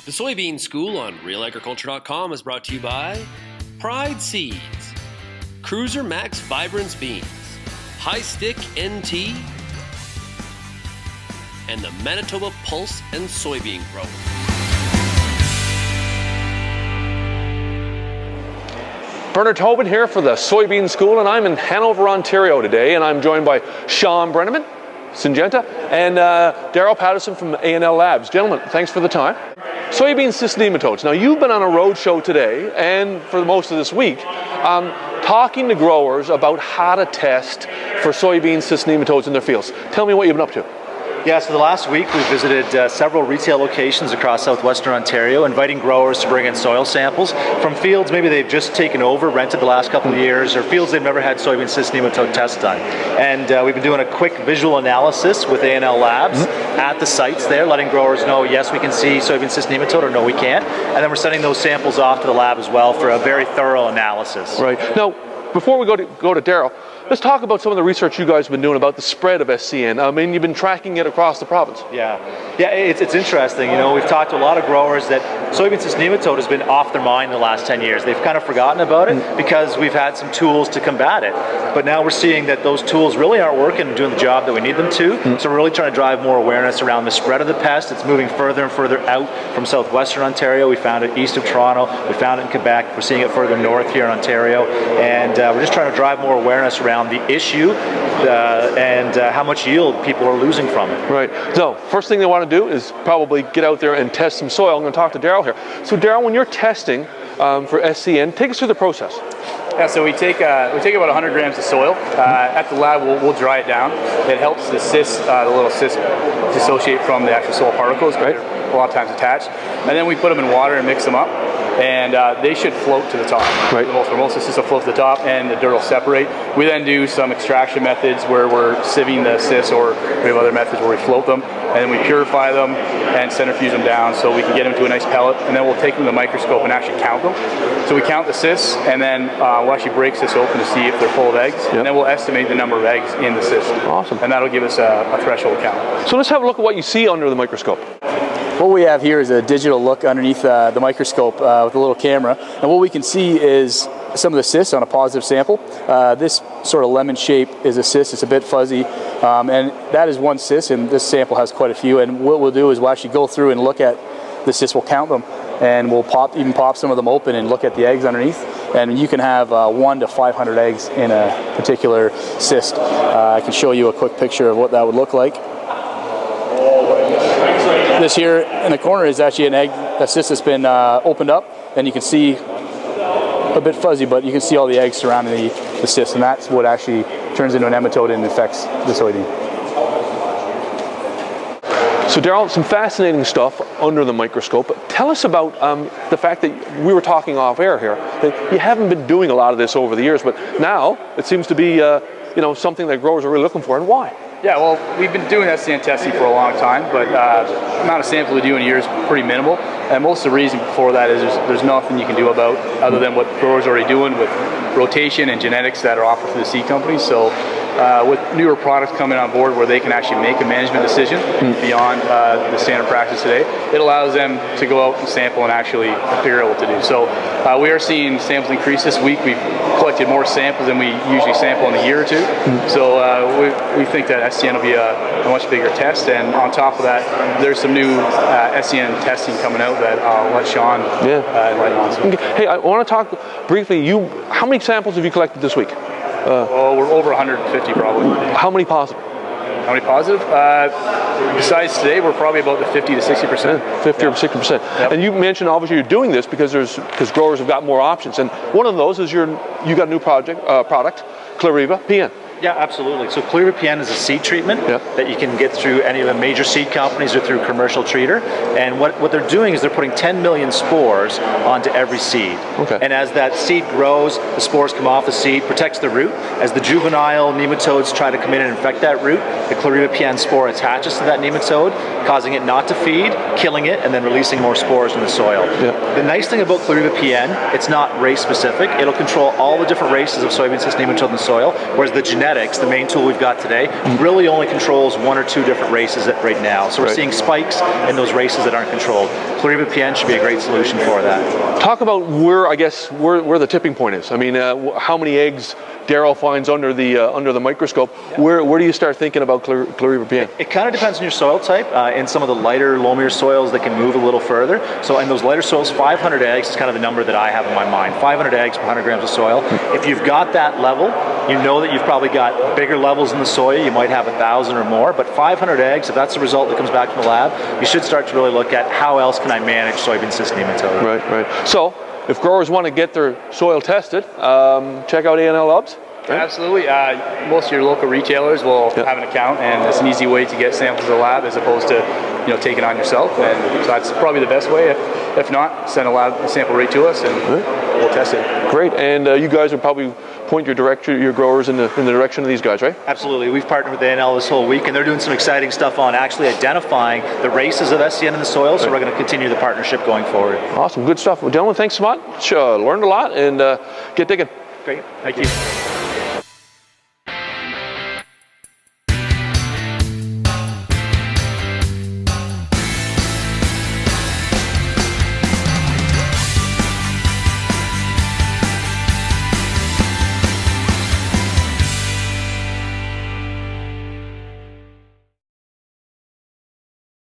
The Soybean School on RealAgriculture.com is brought to you by Pride Seeds, Cruiser Max Vibrance Beans, High Stick NT, and the Manitoba Pulse and Soybean Grower. Bernard Tobin here for the Soybean School, and I'm in Hanover, Ontario today, and I'm joined by Sean Brenneman, Syngenta, and Daryl Patterson from A&L Labs. Gentlemen, thanks for the time. Soybean cyst nematodes. Now, you've been on a road show today, and for most of this week, talking to growers about how to test for soybean cyst nematodes in their fields. Tell me what you've been up to. Yeah, so the last week we visited several retail locations across southwestern Ontario, inviting growers to bring in soil samples from fields maybe they've just taken over, rented the last couple of years, or fields they've never had soybean cyst nematode tests done. And we've been doing a quick visual analysis with A&L Labs at the sites there, letting growers know, yes, we can see soybean cyst nematode, or no, we can't. And then we're sending those samples off to the lab as well for a very thorough analysis. Right. Now, before we go to Daryl, let's talk about some of the research you guys have been doing about the spread of SCN. I mean, you've been tracking it across the province. Yeah, it's interesting. You know, we've talked to a lot of growers that soybean cyst nematode has been off their mind the last 10 years. They've kind of forgotten about it because we've had some tools to combat it. But now we're seeing that those tools really aren't working and doing the job that we need them to. So we're really trying to drive more awareness around the spread of the pest. It's moving further and further out from southwestern Ontario. We found it east of Toronto. We found it in Quebec. We're seeing it further north here in Ontario. And we're just trying to drive more awareness around the issue and how much yield people are losing from it. Right. So first thing they want to do is probably get out there and test some soil. I'm going to talk to Daryl here. So Daryl, when you're testing for SCN, take us through the process. Yeah, so we take about 100 grams of soil. At the lab, we'll dry it down. It helps the cysts, the little cysts, dissociate from the actual soil particles. Right. They're a lot of times attached. And then we put them in water and mix them up. And they should float to the top. Right. For most of the cysts will float to the top, and the dirt will separate. We then do some extraction methods where we're sieving the cysts, or we have other methods where we float them, and then we purify them and centrifuge them down so we can get them to a nice pellet. And then we'll take them to the microscope and actually count them. So we count the cysts, and then we'll actually break cysts open to see if they're full of eggs. Yep. And then we'll estimate the number of eggs in the cyst. Awesome. And that'll give us a threshold count. So let's have a look at what you see under the microscope. What we have here is a digital look underneath the microscope with a little camera, and what we can see is some of the cysts on a positive sample. This sort of lemon shape is a cyst. It's a bit fuzzy, and that is one cyst, and this sample has quite a few. And what we'll do is we'll actually go through and look at the cysts. We'll count them, and we'll pop some of them open and look at the eggs underneath. And you can have 1 to 500 eggs in a particular cyst. I can show you a quick picture of what that would look like. This here in the corner is actually an egg, a cyst that's been opened up, and you can see a bit fuzzy, but you can see all the eggs surrounding the cyst, and that's what actually turns into an nematode and infects the soybean. So Daryl, some fascinating stuff under the microscope. Tell us about the fact that we were talking off air here, that you haven't been doing a lot of this over the years, but now it seems to be something that growers are really looking for, and why? Yeah, well, we've been doing SCN testing for a long time, but the amount of samples we do in a year is pretty minimal. And most of the reason for that is there's nothing you can do about other than what growers are already doing with rotation and genetics that are offered through the seed companies. So with newer products coming on board where they can actually make a management decision beyond the standard practice today, it allows them to go out and sample and actually figure out what to do. So we are seeing samples increase this week. We've collected more samples than we usually sample in a year or two. So we think that SCN will be a much bigger test. And on top of that, there's some new SCN testing coming out that I'll let Sean enlighten on. Okay. Hey, I want to talk briefly. How many samples have you collected this week? We're over 150 probably. How many positive? How many positive? Besides today, we're probably about the 50 to 60%. 50 or 60%. Yep. And you mentioned obviously you're doing this because growers have got more options, and one of those is you got a new product, Clariva PN. Yeah, absolutely. So Clariva PN is a seed treatment that you can get through any of the major seed companies or through commercial treater. And what they're doing is they're putting 10 million spores onto every seed. Okay. And as that seed grows, the spores come off the seed, protects the root. As the juvenile nematodes try to come in and infect that root, the Clariva PN spore attaches to that nematode, causing it not to feed, killing it, and then releasing more spores in the soil. The nice thing about Clariva PN, it's not race specific. It'll control all the different races of soybean cyst nematode in the soil, whereas the genetic genetics, the main tool we've got today, really only controls 1 or 2 different races right now. So we're seeing spikes in those races that aren't controlled. Pluriba should be a great solution for that. Talk about where, I guess, where the tipping point is. I mean, how many eggs Daryl finds under the microscope. Yeah. Where do you start thinking about Pluriba? It kind of depends on your soil type. In some of the lighter, loamier soils, they can move a little further. So in those lighter soils, 500 eggs is kind of the number that I have in my mind. 500 eggs per 100 grams of soil. If you've got that level, you know that you've probably got bigger levels in the soil. You might have 1,000 or more, but 500 eggs, if that's the result that comes back from the lab, you should start to really look at how else can I manage soybean cyst nematode. Right. So, if growers want to get their soil tested, check out A&L Labs. Right? Absolutely. Most of your local retailers will have an account, and it's an easy way to get samples of the lab as opposed to taking it on yourself. And so that's probably the best way. If not, send a sample right to us, and we'll test it. Great. And you guys would probably point your growers in the direction of these guys, right? Absolutely. We've partnered with A&L this whole week, and they're doing some exciting stuff on actually identifying the races of SCN in the soil. So we're going to continue the partnership going forward. Awesome. Good stuff. Well, gentlemen, thanks so much. Learned a lot, and get digging. Great. Thank you.